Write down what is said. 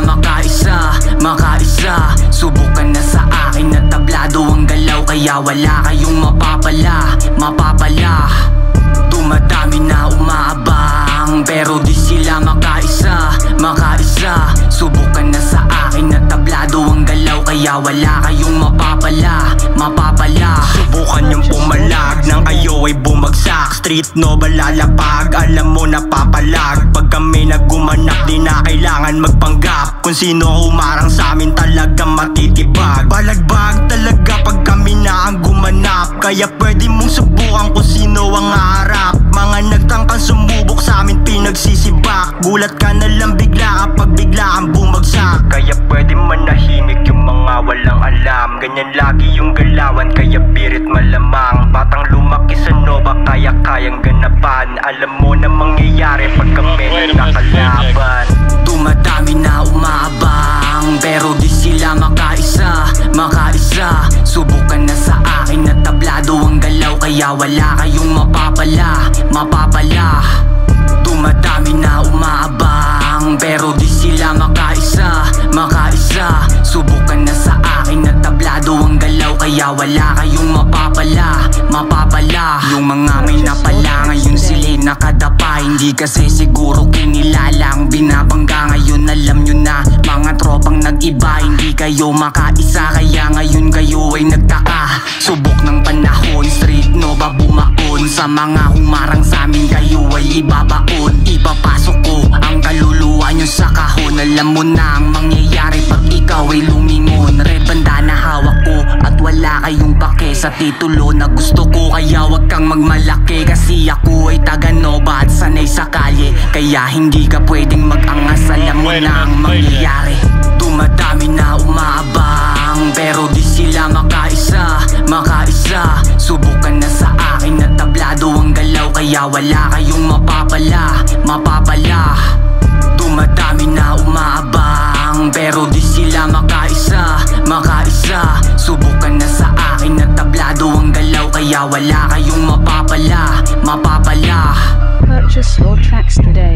makaisa, makaisa. Subukan na sa akin na tablado ang galaw, kaya wala kayong mapapala, mapapala. Dumadami na umaabang, pero di sila makaisa, makaisa. Subukan na sa akin na tablado ang galaw, kaya wala kayong mapapala, mapapala. Subukan yung pumalag nang kayo ay bumagsak. Street no balalapag, alam mo napapalag. Pag kami naggumanap, di na kailangan magpanggap. Kung sino humarang sa amin talagang matitibag. Balagbag talaga pag kami na ang gumanap, kaya pwede mong subukan kung sino ang haharap. Mga nagtangkang sumubok sa amin pinagsisibak. Gulat ka na lang bigla kapag bigla kang bumagsak. Kaya pwede manahimik yung mga walang alam. Ganyan lagi yung galawan, kaya pirit malamang. Batang lumaki sa Nova, kaya kayang ganapan. Alam mo na mangyayari pag kami nagkakalaban. Dumadami na umaabang, pero di sila makaisa, makaisa. Subukan na sa akin na tablado ang galaw, kaya wala kayong mapapala, mapapala. Dumadami na umaabang, pero di sila makaisa, makaisa. Subukan na sa akin na tablado ang galaw, kaya wala kayong mapapala, mapapala. Yung mga may napala ngayon sila'y nakadapa, hindi kasi siguro kinilalang binabangga. Ngayon alam nyo na mga tropang nag-iba, hindi kayo makaisa, kaya ngayon kayo ay nagtaka. Subok ng panahon, street nova bumaon. Sa mga humarang sa amin kayo ay ibabaon. Ipapasok ko ang kaluluwa nyo sa kahon. Alam mo na ang mangyayari pag ikaw ay lumingon. Red bandana hawak ko at wala kayong pake sa titulo na gusto ko, kaya wag kang magmalaki. Kasi ako ay taga Nova at sanay sa kalye, kaya hindi ka pwedeng mag-angas. Alam mo na ang mangyayari. Dumadami na umaabang, pero di sila makaisa, makaisa. Subukan na sa akin na tablado ang galaw, kaya wala kayong mapapala, mapapala. Dumadami na umaabang, pero di sila makaisa, makaisa. Subukan na sa akin na tablado ang galaw, kaya wala kayong mapapala, mapapala. Purchase your tracks today.